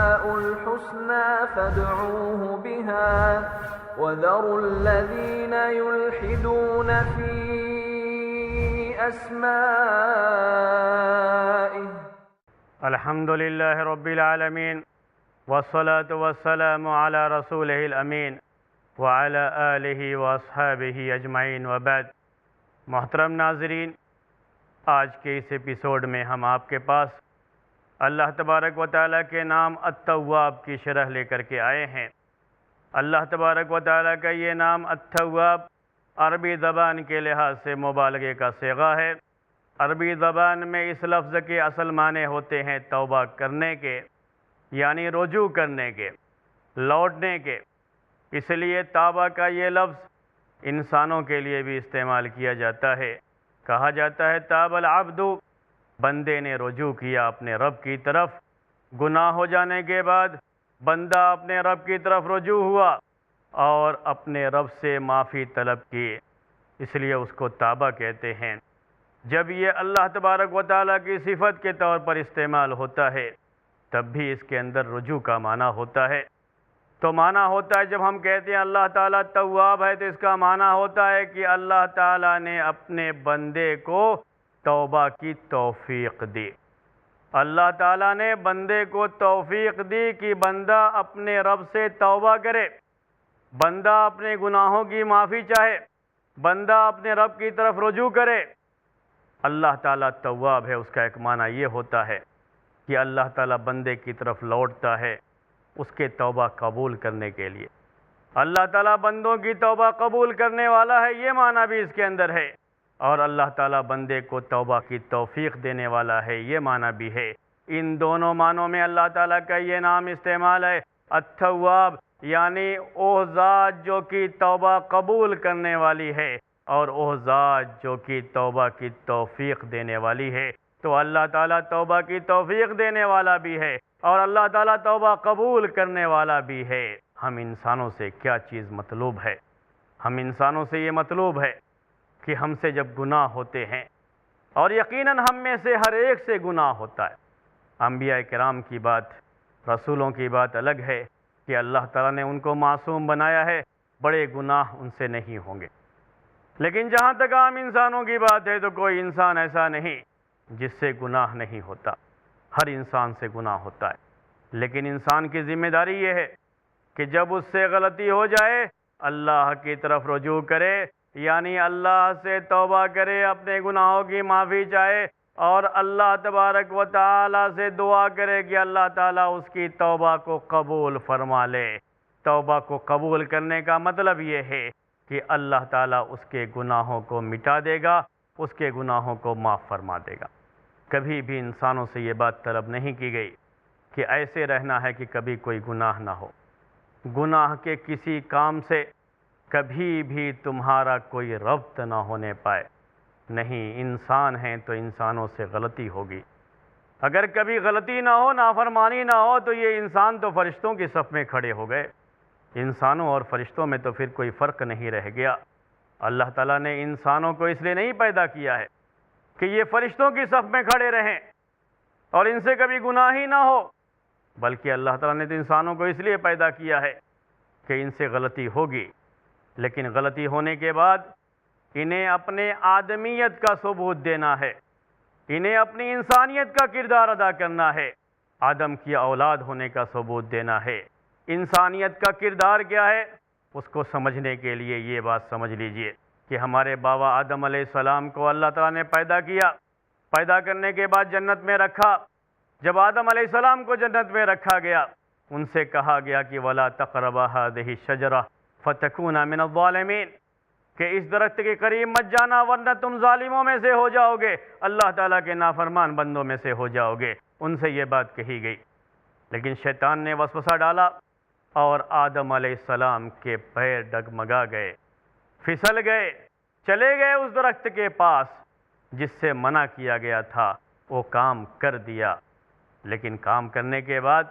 الحسنى فادعوه بها وذروا الذين يلحدون في أسمائه. الحمد لله رب العالمين والصلاة والسلام على رسوله الأمين وعلى آلہ واصحابہ اجمعین وبعد. محترم ناظرین، آج کے اس ایپیسوڈ میں ہم آپ کے پاس اللہ تبارک و تعالیٰ کے نام التواب کی شرح لے کر کے آئے ہیں. اللہ تبارک و تعالیٰ کا یہ نام التواب عربی زبان کے لحاظ سے مبالغے کا صیغہ ہے. عربی زبان میں اس لفظ کے اصل معنی ہوتے ہیں توبہ کرنے کے، یعنی رجوع کرنے کے، لوٹنے کے. اس لیے توبہ کا یہ لفظ انسانوں کے لیے بھی استعمال کیا جاتا ہے. کہا جاتا ہے تاب العبد، بندے نے رجوع کیا اپنے رب کی طرف. گناہ ہو جانے کے بعد بندہ اپنے رب کی طرف رجوع ہوا اور اپنے رب سے معافی طلب کی، اس لیے اس کو توبہ کہتے ہیں. جب یہ اللہ تبارک و تعالیٰ کی صفت کے طور پر استعمال ہوتا ہے تب بھی اس کے اندر رجوع کا معنی ہوتا ہے. تو معنی ہوتا ہے جب ہم کہتے ہیں اللہ تعالیٰ تواب ہے تو اس کا معنی ہوتا ہے کہ اللہ تعالیٰ نے اپنے بندے کو توبہ کی توفیق دی. اللہ تعالیٰ نے بندے کو توفیق دی کہ بندہ اپنے رب سے توبہ کرے، بندہ اپنے گناہوں کی معافی چاہے، بندہ اپنے رب کی طرف رجوع کرے. اللہ تعالیٰ تواب ہے، اس کا ایک معنی یہ ہوتا ہے کہ اللہ تعالیٰ بندے کی طرف لوٹتا ہے اس کے توبہ قبول کرنے کے لیے. اللہ تعالیٰ بندوں کی توبہ قبول کرنے والا ہے، یہ معنی بھی اس کے اندر ہے. اور اللہ تعالیٰ بندے کو توبہ کی توفیق دینے والا ہے، یہ معنی بھی ہے. ان دونوں معنوں میں اللہ تعالیٰ کا یہ نام استعمال ہے التواب، یعنی وہ ذات جو کہ توبہ قبول کرنے والی ہے اور وہ ذات جو کہ توبہ کی توفیق دینے والی ہے. تو اللہ تعالیٰ توبہ کی توفیق دینے والا بھی ہے اور اللہ تعالیٰ توبہ قبول کرنے والا بھی ہے. ہم انسانوں سے کیا چیز مطلوب ہے؟ ہم انسانوں سے یہ مطلوب ہے کہ ہم سے جب گناہ ہوتے ہیں، اور یقیناً ہم میں سے ہر ایک سے گناہ ہوتا ہے. انبیاء کرام کی بات، رسولوں کی بات الگ ہے کہ اللہ تعالیٰ نے ان کو معصوم بنایا ہے، بڑے گناہ ان سے نہیں ہوں گے. لیکن جہاں تک عام انسانوں کی بات ہے تو کوئی انسان ایسا نہیں جس سے گناہ نہیں ہوتا. ہر انسان سے گناہ ہوتا ہے، لیکن انسان کی ذمہ داری یہ ہے کہ جب اس سے غلطی ہو جائے اللہ کی طرف رجوع کرے، یعنی اللہ سے توبہ کرے، اپنے گناہوں کی معافی چاہے اور اللہ تبارک و تعالیٰ سے دعا کرے کہ اللہ تعالیٰ اس کی توبہ کو قبول فرما لے. توبہ کو قبول کرنے کا مطلب یہ ہے کہ اللہ تعالیٰ اس کے گناہوں کو مٹا دے گا، اس کے گناہوں کو معاف فرما دے گا. کبھی بھی انسانوں سے یہ بات طلب نہیں کی گئی کہ ایسے رہنا ہے کہ کبھی کوئی گناہ نہ ہو. گناہ کے کسی کام سے کبھی بھی تمہارا کوئی ربط نہ ہونے پائے. نہیں، انسان ہیں تو انسانوں سے غلطی ہوگی. اگر کبھی غلطی نہ ہو، نافرمانی نہ ہو تو یہ انسان تو فرشتوں کی صف میں کھڑے ہو گئے. انسانوں اور فرشتوں میں تو پھر کوئی فرق نہیں رہ گیا. اللہ تعالیٰ نے انسانوں کو اس لیے نہیں پیدا کیا ہے کہ یہ فرشتوں کی صف میں کھڑے رہیں اور ان سے کبھی گناہ ہی نہ ہو، بلکہ اللہ تعالیٰ نے تو انسانوں کو اس لیے پیدا کیا ہے کہ ان سے غلطی ہوگی، لیکن غلطی ہونے کے بعد انہیں اپنے آدمیت کا ثبوت دینا ہے، انہیں اپنی انسانیت کا کردار ادا کرنا ہے، آدم کی اولاد ہونے کا ثبوت دینا ہے. انسانیت کا کردار کیا ہے اس کو سمجھنے کے لیے یہ بات سمجھ لیجئے کہ ہمارے بابا آدم علیہ السلام کو اللہ تعالیٰ نے پیدا کیا. پیدا کرنے کے بعد جنت میں رکھا. جب آدم علیہ السلام کو جنت میں رکھا گیا ان سے کہا گیا کہ وَلَا تَقْرَبَا هَٰذِهِ الشَّجَرَةَ فَتَكُونَا مِنَ الظَّالِمِينَ، کہ اس درخت کے قریب مت جانا ورنہ تم ظالموں میں سے ہو جاؤ گے، اللہ تعالیٰ کے نافرمان بندوں میں سے ہو جاؤ گے. ان سے یہ بات کہی گئی، لیکن شیطان نے وسوسہ ڈالا اور آدم علیہ السلام کے پیر ڈگمگا گئے، پھسل گئے، چلے گئے اس درخت کے پاس جس سے منع کیا گیا تھا. وہ کام کر دیا، لیکن کام کرنے کے بعد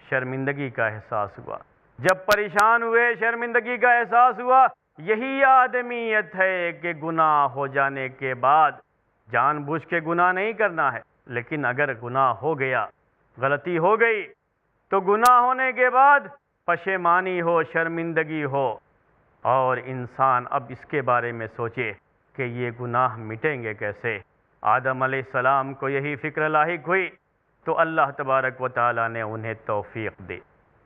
شرمندگی کا احساس ہوا. جب پریشان ہوئے، شرمندگی کا احساس ہوا. یہی آدمیت ہے کہ گناہ ہو جانے کے بعد جان بوجھ کے گناہ نہیں کرنا ہے، لیکن اگر گناہ ہو گیا، غلطی ہو گئی تو گناہ ہونے کے بعد پشیمانی ہو، شرمندگی ہو، اور انسان اب اس کے بارے میں سوچے کہ یہ گناہ مٹیں گے کیسے۔ آدم علیہ السلام کو یہی فکر لاحق ہوئی تو اللہ تبارک و تعالیٰ نے انہیں توفیق دی،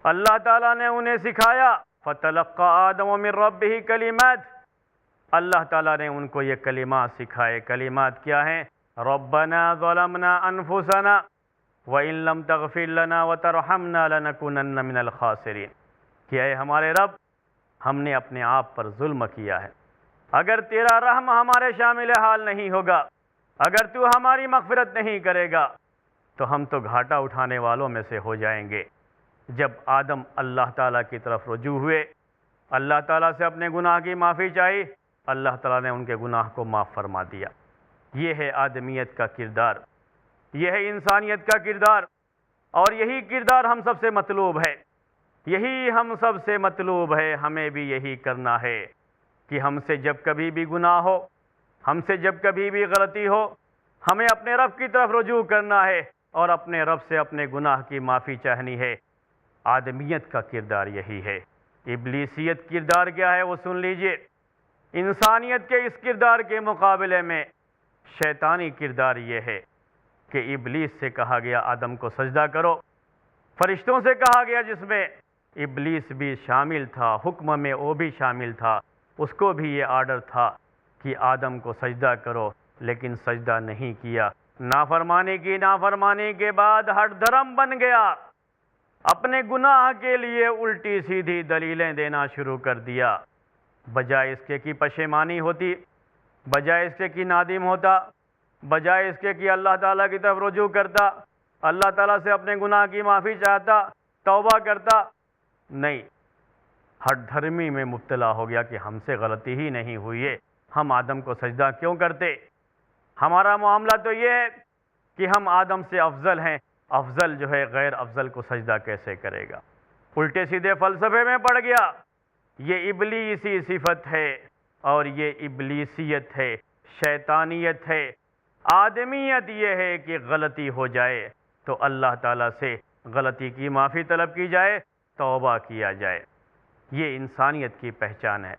اللہ تعالیٰ نے انہیں سکھایا۔ فَتَلَقَّى آدَمُ مِن رَبِّهِ کلمات، اللہ تعالیٰ نے ان کو یہ کلمات سکھائے۔ کلمات کیا ہیں؟ رَبَّنَا ظَلَمْنَا أَنفُسَنَا وَإِن لَّمْ تَغْفِرْ لَنَا وَتَرْحَمْنَا لَنَكُونَنَّ مِنَ الْخَاسِرِينَ، کہ اے ہمارے رب، ہم نے اپنے آپ پر ظلم کیا ہے، اگر تیرا رحم ہمارے شامل حال نہیں ہوگا، اگر تو ہماری مغفرت نہیں کرے گا تو ہم تو گھاٹا اٹھانے والوں میں سے ہو جائیں گے۔ جب آدم اللہ تعالیٰ کی طرف رجوع ہوئے، اللہ تعالیٰ سے اپنے گناہ کی معافی چاہی، اللہ تعالیٰ نے ان کے گناہ کو معاف فرما دیا۔ یہ ہے آدمیت کا کردار، یہ ہے انسانیت کا کردار، اور یہی کردار ہم سب سے مطلوب ہے، یہی ہم سب سے مطلوب ہے۔ ہمیں بھی یہی کرنا ہے کہ ہم سے جب کبھی بھی گناہ ہو، ہم سے جب کبھی بھی غلطی ہو، ہمیں اپنے رب کی طرف رجوع کرنا ہے اور اپنے رب سے اپنے گناہ کی معافی چاہنی ہے۔ آدمیت کا کردار یہی ہے۔ ابلیسیت کردار کیا ہے وہ سن لیجئے۔ انسانیت کے اس کردار کے مقابلے میں شیطانی کردار یہ ہے کہ ابلیس سے کہا گیا آدم کو سجدہ کرو، فرشتوں سے کہا گیا جس میں ابلیس بھی شامل تھا، حکم میں وہ بھی شامل تھا، اس کو بھی یہ آرڈر تھا کہ آدم کو سجدہ کرو، لیکن سجدہ نہیں کیا۔ نافرمانی کی، نافرمانی کے بعد ہٹ دھرم بن گیا، اپنے گناہ کے لیے الٹی سیدھی دلیلیں دینا شروع کر دیا۔ بجائے اس کے کہ پشیمانی ہوتی، بجائے اس کے کہ نادم ہوتا، بجائے اس کے کہ اللہ تعالیٰ کی طرف رجوع کرتا، اللہ تعالیٰ سے اپنے گناہ کی معافی چاہتا، توبہ کرتا، نہیں، ہٹ دھرمی میں مبتلا ہو گیا کہ ہم سے غلطی ہی نہیں ہوئی ہے، ہم آدم کو سجدہ کیوں کرتے؟ ہمارا معاملہ تو یہ ہے کہ ہم آدم سے افضل ہیں، افضل جو ہے غیر افضل کو سجدہ کیسے کرے گا؟ الٹے سیدھے فلسفے میں پڑ گیا۔ یہ ابلیسی صفت ہے اور یہ ابلیسیت ہے، شیطانیت ہے۔ آدمیت یہ ہے کہ غلطی ہو جائے تو اللہ تعالیٰ سے غلطی کی معافی طلب کی جائے، توبہ کیا جائے، یہ انسانیت کی پہچان ہے۔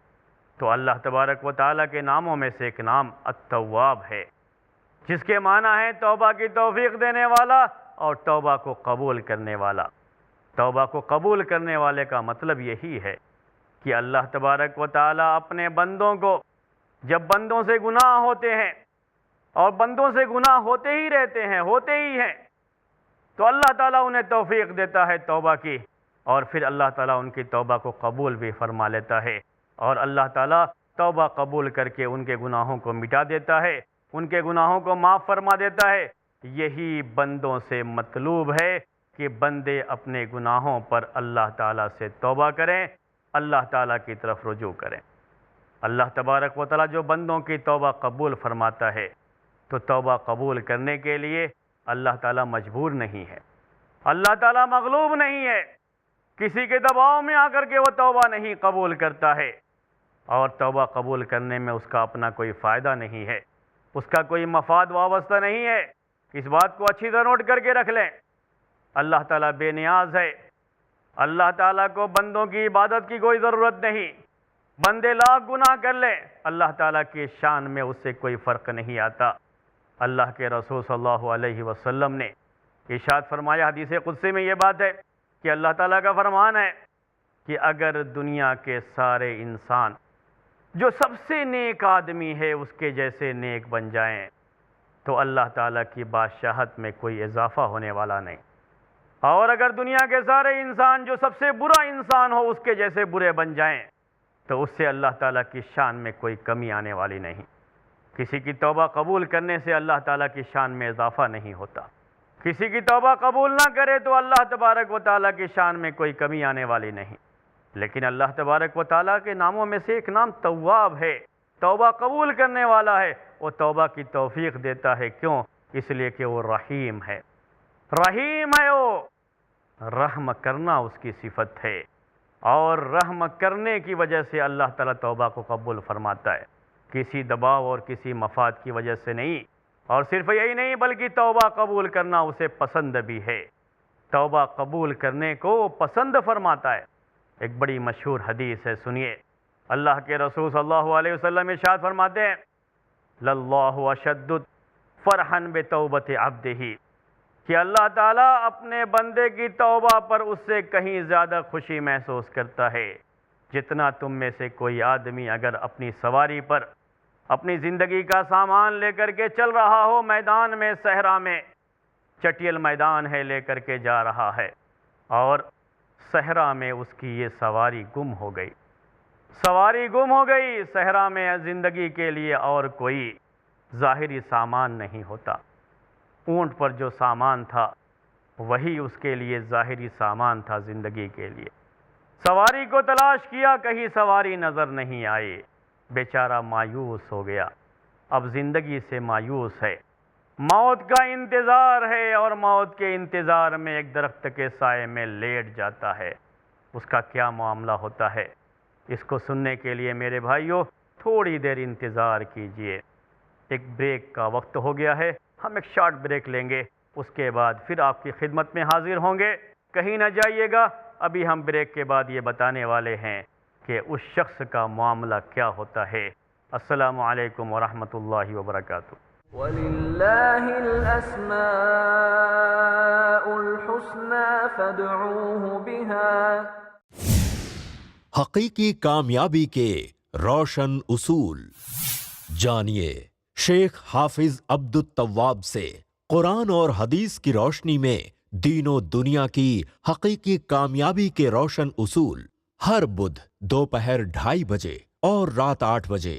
تو اللہ تبارک و تعالیٰ کے ناموں میں سے ایک نام التواب ہے، جس کے معنی ہے توبہ کی توفیق دینے والا اور توبہ کو قبول کرنے والا۔ توبہ کو قبول کرنے والے کا مطلب یہی ہے کہ اللہ تبارک و تعالیٰ اپنے بندوں کو، جب بندوں سے گناہ ہوتے ہیں اور بندوں سے گناہ ہوتے ہی رہتے ہیں، ہوتے ہی ہیں، تو اللہ تعالیٰ انہیں توفیق دیتا ہے توبہ کی، اور پھر اللہ تعالیٰ ان کی توبہ کو قبول بھی فرما لیتا ہے، اور اللہ تعالیٰ توبہ قبول کر کے ان کے گناہوں کو مٹا دیتا ہے، ان کے گناہوں کو معاف فرما دیتا ہے۔ یہی بندوں سے مطلوب ہے کہ بندے اپنے گناہوں پر اللہ تعالیٰ سے توبہ کریں، اللہ تعالیٰ کی طرف رجوع کریں۔ اللہ تبارک و تعالیٰ جو بندوں کی توبہ قبول فرماتا ہے، تو توبہ قبول کرنے کے لیے اللہ تعالیٰ مجبور نہیں ہے، اللہ تعالیٰ مغلوب نہیں ہے، کسی کے دباؤ میں آ کر کے وہ توبہ نہیں قبول کرتا ہے، اور توبہ قبول کرنے میں اس کا اپنا کوئی فائدہ نہیں ہے، اس کا کوئی مفاد وابستہ نہیں ہے۔ اس بات کو اچھی طرح نوٹ کر کے رکھ لیں، اللہ تعالیٰ بے نیاز ہے، اللہ تعالیٰ کو بندوں کی عبادت کی کوئی ضرورت نہیں۔ بندے لاکھ گناہ کر لیں، اللہ تعالیٰ کی شان میں اس سے کوئی فرق نہیں آتا۔ اللہ کے رسول صلی اللہ علیہ وسلم نے ارشاد فرمایا، حدیث قدسی میں یہ بات ہے کہ اللہ تعالیٰ کا فرمان ہے کہ اگر دنیا کے سارے انسان جو سب سے نیک آدمی ہے اس کے جیسے نیک بن جائیں تو اللہ تعالیٰ کی بادشاہت میں کوئی اضافہ ہونے والا نہیں، اور اگر دنیا کے سارے انسان جو سب سے برا انسان ہو اس کے جیسے برے بن جائیں تو اس سے اللہ تعالیٰ کی شان میں کوئی کمی آنے والی نہیں۔ کسی کی توبہ قبول کرنے سے اللہ تعالیٰ کی شان میں اضافہ نہیں ہوتا، کسی کی توبہ قبول نہ کرے تو اللہ تبارک و تعالیٰ کی شان میں کوئی کمی آنے والی نہیں۔ لیکن اللہ تبارک و تعالیٰ کے ناموں میں سے ایک نام تواب ہے، توبہ قبول کرنے والا ہے، وہ توبہ کی توفیق دیتا ہے۔ کیوں؟ اس لیے کہ وہ رحیم ہے، رحیم ہے، وہ رحم کرنا اس کی صفت ہے، اور رحم کرنے کی وجہ سے اللہ تعالیٰ توبہ کو قبول فرماتا ہے، کسی دباؤ اور کسی مفاد کی وجہ سے نہیں۔ اور صرف یہی نہیں بلکہ توبہ قبول کرنا اسے پسند بھی ہے۔ توبہ قبول کرنے کو پسند فرماتا ہے۔ ایک بڑی مشہور حدیث ہے، سنیے۔ اللہ کے رسول صلی اللہ علیہ وسلم ارشاد فرماتے ہیں للہ اشد فرحا بتوبت عبدہ، کہ اللہ تعالیٰ اپنے بندے کی توبہ پر اس سے کہیں زیادہ خوشی محسوس کرتا ہے جتنا تم میں سے کوئی آدمی اگر اپنی سواری پر اپنی زندگی کا سامان لے کر کے چل رہا ہو، میدان میں، صحرا میں، چٹیل میدان ہے، لے کر کے جا رہا ہے، اور صحرا میں اس کی یہ سواری گم ہو گئی، سواری گم ہو گئی۔ صحرا میں زندگی کے لیے اور کوئی ظاہری سامان نہیں ہوتا، اونٹ پر جو سامان تھا وہی اس کے لیے ظاہری سامان تھا زندگی کے لیے۔ سواری کو تلاش کیا، کہیں سواری نظر نہیں آئی، بیچارہ مایوس ہو گیا، اب زندگی سے مایوس ہے، موت کا انتظار ہے، اور موت کے انتظار میں ایک درخت کے سائے میں لیٹ جاتا ہے۔ اس کا کیا معاملہ ہوتا ہے، اس کو سننے کے لیے میرے بھائیوں تھوڑی دیر انتظار کیجئے۔ ایک بریک کا وقت ہو گیا ہے، ہم ایک شارٹ بریک لیں گے، اس کے بعد پھر آپ کی خدمت میں حاضر ہوں گے۔ کہیں نہ جائیے گا، ابھی ہم بریک کے بعد یہ بتانے والے ہیں کہ اس شخص کا معاملہ کیا ہوتا ہے۔ السلام علیکم ورحمۃ اللہ وبرکاتہ۔ وَلِلَّهِ الْأَسْمَاءُ الْحُسْنَى فَادْعُوهُ بِهَا۔ حقیقی کامیابی کے روشن اصول جانیے شیخ حافظ عبد التواب سے قرآن اور حدیث کی روشنی میں دین و دنیا کی حقیقی کامیابی کے روشن اصول، ہر بدھ دوپہر 2:30 بجے اور رات 8 بجے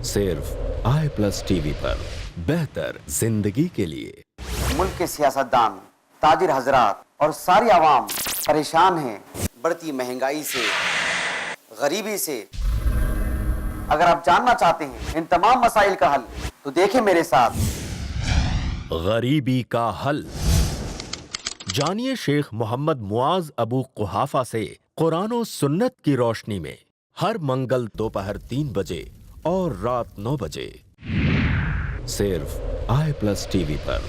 صرف i+TV پر، بہتر زندگی کے لیے۔ ملک کے سیاستدان، تاجر حضرات اور ساری عوام پریشان ہیں بڑھتی مہنگائی سے، غریبی سے۔ اگر آپ جاننا چاہتے ہیں ان تمام مسائل کا حل تو دیکھیں میرے ساتھ غریبی کا حل۔ جانیے شیخ محمد معاذ ابو قحافہ سے قرآن و سنت کی روشنی میں، ہر منگل دوپہر 3 بجے اور رات 9 بجے صرف i+TV پر،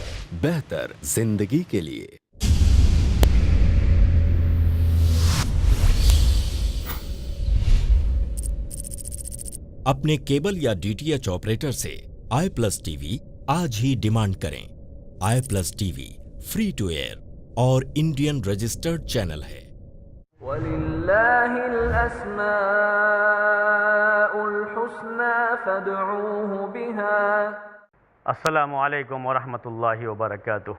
بہتر زندگی کے لیے۔ اپنے کیبل یا DTH آپریٹر سے i+TV آج ہی ڈیمانڈ کریں۔ i+TV فری ٹو ایئر اور انڈین رجسٹرڈ چینل ہے۔ وَلِلَّهِ الْأَسْمَاءُ الْحُسْنَى فَادْعُوهُ بِهَا۔ السلام علیکم ورحمۃ اللہ وبرکاتہ۔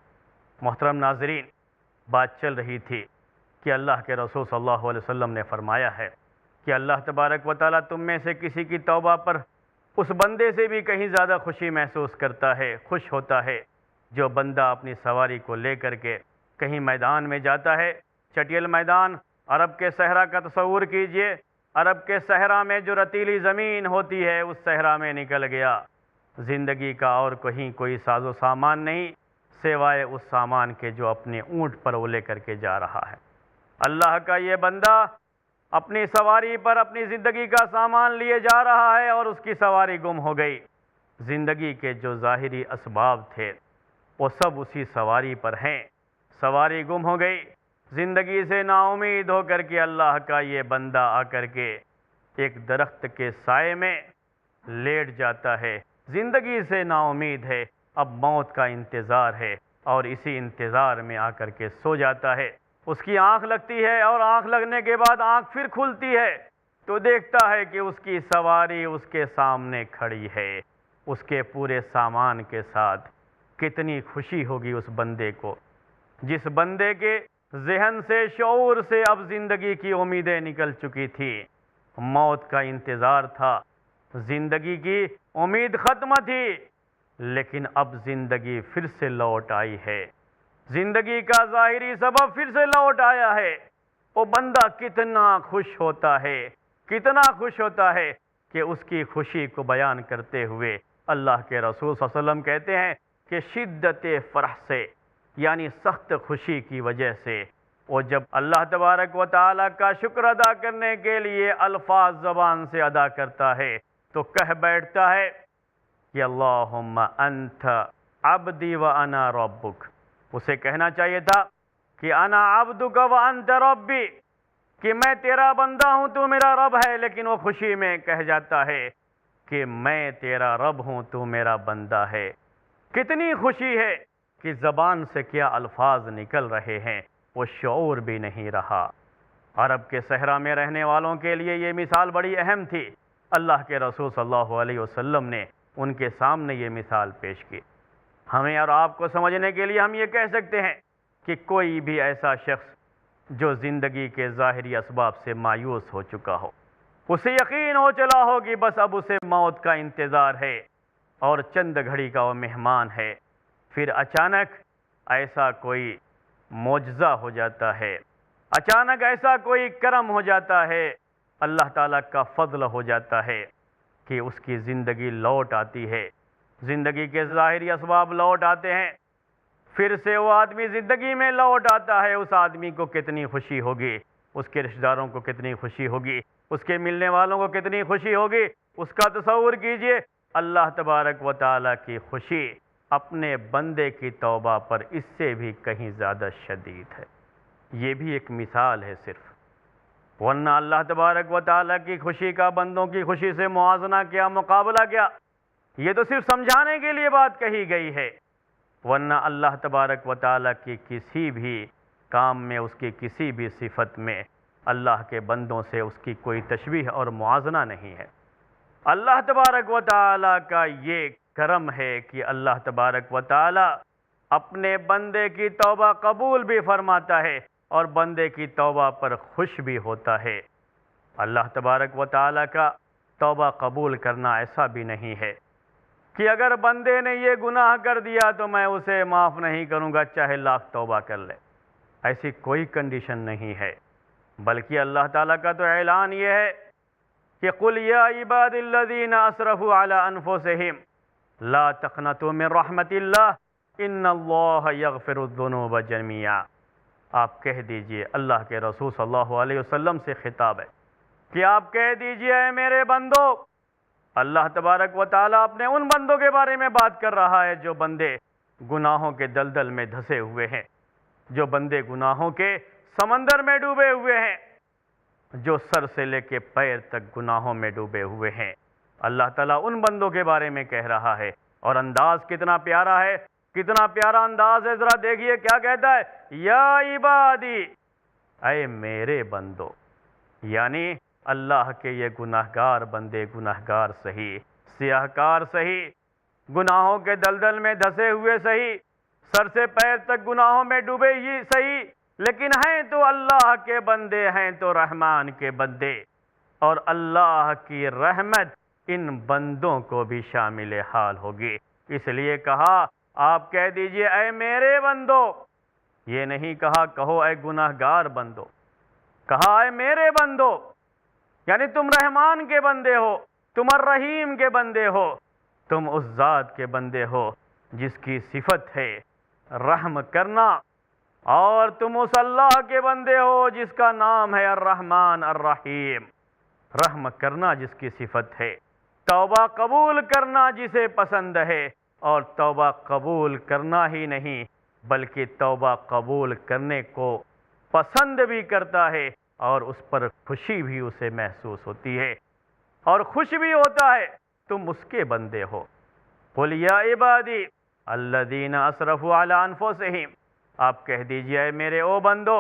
محترم ناظرین، بات چل رہی تھی کہ اللہ کے رسول صلی اللہ علیہ وسلم نے فرمایا ہے کہ اللہ تبارک و تعالیٰ تم میں سے کسی کی توبہ پر اس بندے سے بھی کہیں زیادہ خوشی محسوس کرتا ہے، خوش ہوتا ہے، جو بندہ اپنی سواری کو لے کر کے کہیں میدان میں جاتا ہے، چٹیل میدان، عرب کے صحرا کا تصور کیجئے، عرب کے صحرا میں جو رتیلی زمین ہوتی ہے، اس صحرا میں نکل گیا، زندگی کا اور کہیں کوئی ساز و سامان نہیں سوائے اس سامان کے جو اپنے اونٹ پر وہ لے کر کے جا رہا ہے۔ اللہ کا یہ بندہ اپنی سواری پر اپنی زندگی کا سامان لیے جا رہا ہے اور اس کی سواری گم ہو گئی۔ زندگی کے جو ظاہری اسباب تھے وہ سب اسی سواری پر ہیں، سواری گم ہو گئی۔ زندگی سے نا امید ہو کر کے اللہ کا یہ بندہ آ کر کے ایک درخت کے سائے میں لیٹ جاتا ہے، زندگی سے نا امید ہے، اب موت کا انتظار ہے، اور اسی انتظار میں آ کر کے سو جاتا ہے۔ اس کی آنکھ لگتی ہے، اور آنکھ لگنے کے بعد آنکھ پھر کھلتی ہے تو دیکھتا ہے کہ اس کی سواری اس کے سامنے کھڑی ہے، اس کے پورے سامان کے ساتھ۔ کتنی خوشی ہوگی اس بندے کو، جس بندے کے ذہن سے، شعور سے اب زندگی کی امیدیں نکل چکی تھی، موت کا انتظار تھا، زندگی کی امید ختم تھی، لیکن اب زندگی پھر سے لوٹ آئی ہے، زندگی کا ظاہری سبب پھر سے لوٹ آیا ہے۔ وہ بندہ کتنا خوش ہوتا ہے، کتنا خوش ہوتا ہے کہ اس کی خوشی کو بیان کرتے ہوئے اللہ کے رسول صلی اللہ علیہ وسلم کہتے ہیں کہ شدت فرح سے، یعنی سخت خوشی کی وجہ سے، وہ جب اللہ تبارک و تعالیٰ کا شکر ادا کرنے کے لیے الفاظ زبان سے ادا کرتا ہے تو کہہ بیٹھتا ہے کہ اللہم انت عبدی و انا ربک۔ اسے کہنا چاہیے تھا کہ انا عبدک وانت ربی، کہ میں تیرا بندہ ہوں تو میرا رب ہے، لیکن وہ خوشی میں کہہ جاتا ہے کہ میں تیرا رب ہوں تو میرا بندہ ہے۔ کتنی خوشی ہے کہ زبان سے کیا الفاظ نکل رہے ہیں وہ شعور بھی نہیں رہا۔ عرب کے صحرا میں رہنے والوں کے لیے یہ مثال بڑی اہم تھی۔ اللہ کے رسول صلی اللہ علیہ وسلم نے ان کے سامنے یہ مثال پیش کی۔ ہمیں اور آپ کو سمجھنے کے لیے ہم یہ کہہ سکتے ہیں کہ کوئی بھی ایسا شخص جو زندگی کے ظاہری اسباب سے مایوس ہو چکا ہو، اسے یقین ہو چلا ہو کہ بس اب اسے موت کا انتظار ہے اور چند گھڑی کا وہ مہمان ہے، پھر اچانک ایسا کوئی معجزہ ہو جاتا ہے، اچانک ایسا کوئی کرم ہو جاتا ہے، اللہ تعالیٰ کا فضل ہو جاتا ہے کہ اس کی زندگی لوٹ آتی ہے، زندگی کے ظاہری اسباب لوٹ آتے ہیں، پھر سے وہ آدمی زندگی میں لوٹ آتا ہے۔ اس آدمی کو کتنی خوشی ہوگی، اس کے رشتہ داروں کو کتنی خوشی ہوگی، اس کے ملنے والوں کو کتنی خوشی ہوگی۔ اس کا تصور کیجئے، اللہ تبارک و تعالیٰ کی خوشی اپنے بندے کی توبہ پر اس سے بھی کہیں زیادہ شدید ہے۔ یہ بھی ایک مثال ہے صرف، ورنہ اللہ تبارک و تعالیٰ کی خوشی کا بندوں کی خوشی سے موازنہ کیا، مقابلہ کیا، یہ تو صرف سمجھانے کے لیے بات کہی گئی ہے، ورنہ اللہ تبارک و تعالیٰ کی کسی بھی کام میں، اس کی کسی بھی صفت میں اللہ کے بندوں سے اس کی کوئی تشبیہ اور موازنہ نہیں ہے۔ اللہ تبارک و تعالیٰ کا یہ کرم ہے کہ اللہ تبارک و تعالیٰ اپنے بندے کی توبہ قبول بھی فرماتا ہے اور بندے کی توبہ پر خوش بھی ہوتا ہے۔ اللہ تبارک و تعالیٰ کا توبہ قبول کرنا ایسا بھی نہیں ہے کہ اگر بندے نے یہ گناہ کر دیا تو میں اسے معاف نہیں کروں گا چاہے لاکھ توبہ کر لے، ایسی کوئی کنڈیشن نہیں ہے، بلکہ اللہ تعالیٰ کا تو اعلان یہ ہے کہ قُلْ يَا عِبَادِ الَّذِينَ أَسْرَفُوا عَلَىٰ أَنفُسِهِمْ لَا تَقْنَطُوا مِن رَحْمَةِ اللَّهِ إِنَّ اللَّهَ يَغْفِرُ الذُّنُوبَ جَمِيعًا۔ آپ کہہ دیجئے، اللہ کے رسول صلی اللہ علیہ وسلم سے خطاب ہے کہ آپ کہہ دیجئے اے میرے بندو، اللہ تبارک و تعالیٰ اپنے ان بندوں کے بارے میں بات کر رہا ہے جو بندے گناہوں کے دلدل میں دھسے ہوئے ہیں، جو بندے گناہوں کے سمندر میں ڈوبے ہوئے ہیں، جو سر سے لے کے پیر تک گناہوں میں ڈوبے ہوئے ہیں۔ اللہ تعالیٰ ان بندوں کے بارے میں کہہ رہا ہے، اور انداز کتنا پیارا ہے، کتنا پیارا انداز ہے، ذرا دیکھیے کیا کہتا ہے، یا عبادی، اے میرے بندو، یعنی اللہ کے یہ گناہگار بندے، گناہگار سہی، سیاہکار سہی، گناہوں کے دلدل میں دھسے ہوئے سہی، سر سے پیر تک گناہوں میں ڈوبے ہی سہی، لیکن ہیں تو اللہ کے بندے، ہیں تو رحمان کے بندے، اور اللہ کی رحمت ان بندوں کو بھی شامل حال ہوگی۔ اس لیے کہا آپ کہہ دیجئے اے میرے بندو، یہ نہیں کہا کہو اے گناہگار بندو، کہا اے میرے بندو، یعنی تم رحمان کے بندے ہو، تم الرحیم کے بندے ہو، تم اس ذات کے بندے ہو جس کی صفت ہے رحم کرنا، اور تم اس اللہ کے بندے ہو جس کا نام ہے الرحمن الرحیم، رحم کرنا جس کی صفت ہے، توبہ قبول کرنا جسے پسند ہے، اور توبہ قبول کرنا ہی نہیں بلکہ توبہ قبول کرنے کو پسند بھی کرتا ہے، اور اس پر خوشی بھی اسے محسوس ہوتی ہے، اور خوش بھی ہوتا ہے تم اس کے بندے ہو۔ قُلْ يَا عِبَادِي الَّذِينَ أَسْرَفُوا عَلَىٰ أَنفُسِهِمْ، آپ کہہ دیجئے اے میرے او بندو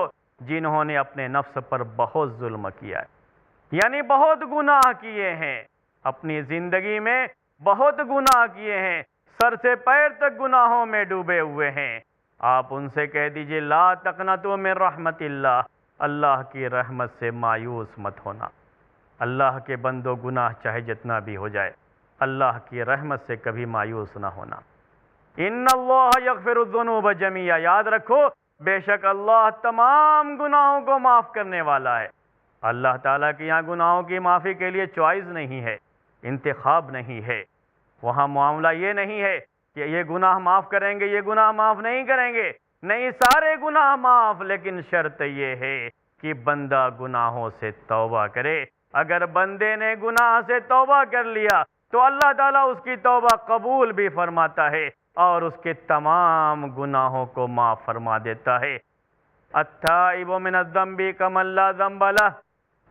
جنہوں نے اپنے نفس پر بہت ظلم کیا ہے، یعنی بہت گناہ کیے ہیں، اپنی زندگی میں بہت گناہ کیے ہیں، سر سے پیر تک گناہوں میں ڈوبے ہوئے ہیں، آپ ان سے کہہ دیجئے لا تقنطوا من رحمت اللہ، اللہ کی رحمت سے مایوس مت ہونا۔ اللہ کے بندو گناہ چاہے جتنا بھی ہو جائے، اللہ کی رحمت سے کبھی مایوس نہ ہونا۔ ان اللہ یغفر الذنوب جميعا، یاد رکھو بے شک اللہ تمام گناہوں کو معاف کرنے والا ہے۔ اللہ تعالیٰ کے یہاں گناہوں کی معافی کے لیے چوائس نہیں ہے، انتخاب نہیں ہے، وہاں معاملہ یہ نہیں ہے کہ یہ گناہ معاف کریں گے، یہ گناہ معاف نہیں کریں گے، نہیں، سارے گناہ معاف، لیکن شرط یہ ہے کہ بندہ گناہوں سے توبہ کرے۔ اگر بندے نے گناہ سے توبہ کر لیا تو اللہ تعالیٰ اس کی توبہ قبول بھی فرماتا ہے اور اس کے تمام گناہوں کو معاف فرما دیتا ہے۔ التائب من الذنب کمن لا ذنب لہ،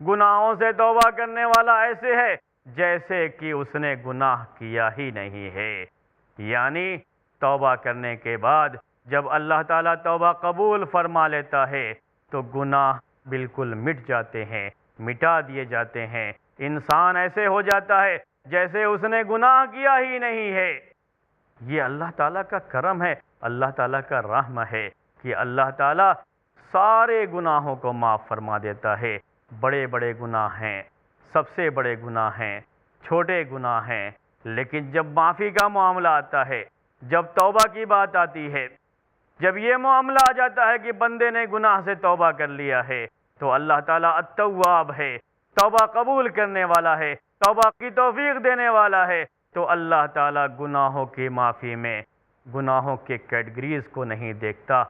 گناہوں سے توبہ کرنے والا ایسے ہے جیسے کہ اس نے گناہ کیا ہی نہیں ہے۔ یعنی توبہ کرنے کے بعد جب اللہ تعالیٰ توبہ قبول فرما لیتا ہے تو گناہ بالکل مٹ جاتے ہیں، مٹا دیے جاتے ہیں، انسان ایسے ہو جاتا ہے جیسے اس نے گناہ کیا ہی نہیں ہے۔ یہ اللہ تعالیٰ کا کرم ہے، اللہ تعالیٰ کا رحم ہے کہ اللہ تعالیٰ سارے گناہوں کو معاف فرما دیتا ہے۔ بڑے بڑے گناہ ہیں، سب سے بڑے گناہ ہیں، چھوٹے گناہ ہیں، لیکن جب معافی کا معاملہ آتا ہے، جب توبہ کی بات آتی ہے، جب یہ معاملہ آ جاتا ہے کہ بندے نے گناہ سے توبہ کر لیا ہے تو اللہ تعالیٰ التواب ہے، توبہ قبول کرنے والا ہے، توبہ کی توفیق دینے والا ہے۔ تو اللہ تعالیٰ گناہوں کی معافی میں گناہوں کے کیٹیگریز کو نہیں دیکھتا،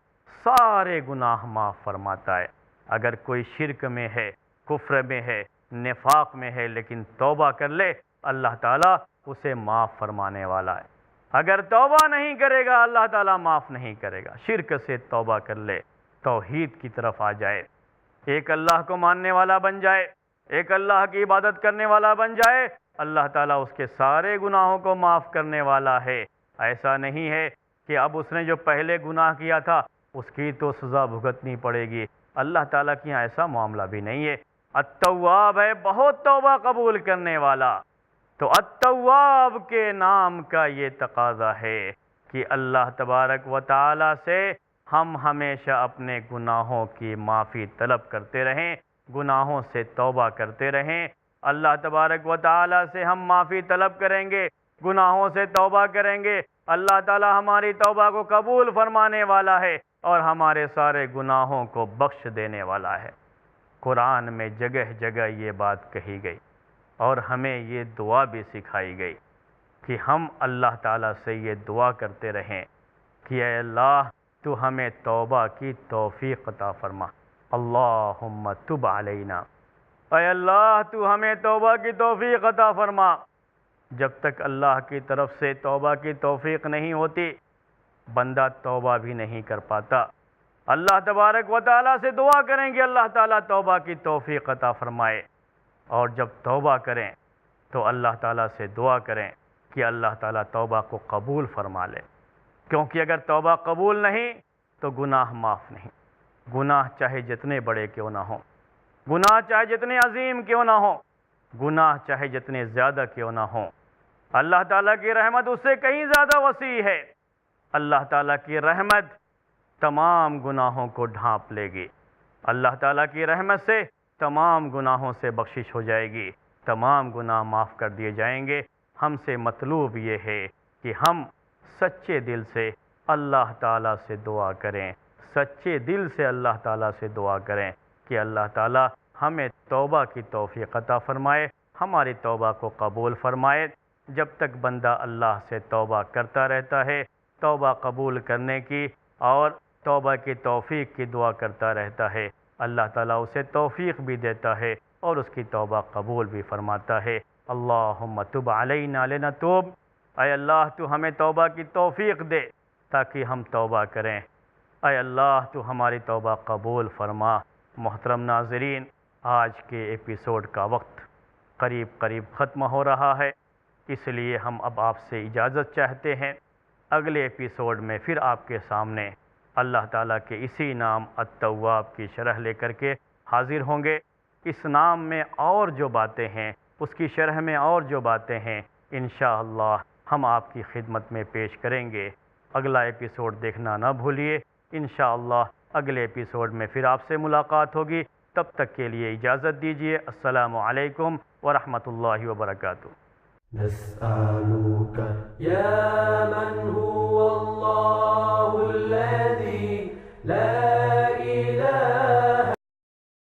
سارے گناہ معاف فرماتا ہے۔ اگر کوئی شرک میں ہے، کفر میں ہے، نفاق میں ہے، لیکن توبہ کر لے، اللہ تعالیٰ اسے معاف فرمانے والا ہے۔ اگر توبہ نہیں کرے گا اللہ تعالیٰ معاف نہیں کرے گا۔ شرک سے توبہ کر لے، توحید کی طرف آ جائے، ایک اللہ کو ماننے والا بن جائے، ایک اللہ کی عبادت کرنے والا بن جائے، اللہ تعالیٰ اس کے سارے گناہوں کو معاف کرنے والا ہے۔ ایسا نہیں ہے کہ اب اس نے جو پہلے گناہ کیا تھا اس کی تو سزا بھگتنی پڑے گی، اللہ تعالیٰ کی یہاں ایسا معاملہ بھی نہیں ہے۔ التواب ہے، بہت توبہ قبول کرنے والا۔ تو التواب کے نام کا یہ تقاضا ہے کہ اللہ تبارک و تعالیٰ سے ہم ہمیشہ اپنے گناہوں کی معافی طلب کرتے رہیں، گناہوں سے توبہ کرتے رہیں۔ اللہ تبارک و تعالیٰ سے ہم معافی طلب کریں گے، گناہوں سے توبہ کریں گے، اللہ تعالیٰ ہماری توبہ کو قبول فرمانے والا ہے اور ہمارے سارے گناہوں کو بخش دینے والا ہے۔ قرآن میں جگہ جگہ یہ بات کہی گئی اور ہمیں یہ دعا بھی سکھائی گئی کہ ہم اللہ تعالیٰ سے یہ دعا کرتے رہیں کہ اے اللہ تو ہمیں توبہ کی توفیق عطا فرما، اللہم تب علینا، اے اللہ تو ہمیں توبہ کی توفیق عطا فرما۔ جب تک اللہ کی طرف سے توبہ کی توفیق نہیں ہوتی بندہ توبہ بھی نہیں کر پاتا۔ اللہ تبارک و تعالیٰ سے دعا کریں کہ اللہ تعالیٰ توبہ کی توفیق عطا فرمائے، اور جب توبہ کریں تو اللہ تعالیٰ سے دعا کریں کہ اللہ تعالیٰ توبہ کو قبول فرما لے، کیونکہ اگر توبہ قبول نہیں تو گناہ معاف نہیں۔ گناہ چاہے جتنے بڑے کیوں نہ ہوں، گناہ چاہے جتنے عظیم کیوں نہ ہوں، گناہ چاہے جتنے زیادہ کیوں نہ ہوں، اللہ تعالیٰ کی رحمت اس سے کہیں زیادہ وسیع ہے۔ اللہ تعالیٰ کی رحمت تمام گناہوں کو ڈھانپ لے گی، اللہ تعالیٰ کی رحمت سے تمام گناہوں سے بخشش ہو جائے گی، تمام گناہ معاف کر دیے جائیں گے۔ ہم سے مطلوب یہ ہے کہ ہم سچے دل سے اللہ تعالیٰ سے دعا کریں، سچے دل سے اللہ تعالیٰ سے دعا کریں کہ اللہ تعالیٰ ہمیں توبہ کی توفیق عطا فرمائے، ہماری توبہ کو قبول فرمائے۔ جب تک بندہ اللہ سے توبہ کرتا رہتا ہے، توبہ قبول کرنے کی اور توبہ کی توفیق کی دعا کرتا رہتا ہے، اللہ تعالیٰ اسے توفیق بھی دیتا ہے اور اس کی توبہ قبول بھی فرماتا ہے۔ اللہم تب علینا لنتوب، اے اللہ تو ہمیں توبہ کی توفیق دے تاکہ ہم توبہ کریں، اے اللہ تو ہماری توبہ قبول فرما۔ محترم ناظرین، آج کے ایپیسوڈ کا وقت قریب ختم ہو رہا ہے، اس لیے ہم اب آپ سے اجازت چاہتے ہیں۔ اگلے ایپیسوڈ میں پھر آپ کے سامنے اللہ تعالیٰ کے اسی نام التواب کی شرح لے کر کے حاضر ہوں گے۔ اس نام میں اور جو باتیں ہیں، اس کی شرح میں اور جو باتیں ہیں، انشاءاللہ ہم آپ کی خدمت میں پیش کریں گے۔ اگلا ایپیسوڈ دیکھنا نہ بھولیے، انشاءاللہ اگلے ایپیسوڈ میں پھر آپ سے ملاقات ہوگی۔ تب تک کے لیے اجازت دیجیے۔ السلام علیکم ورحمۃ اللہ وبرکاتہ۔ نسألك يا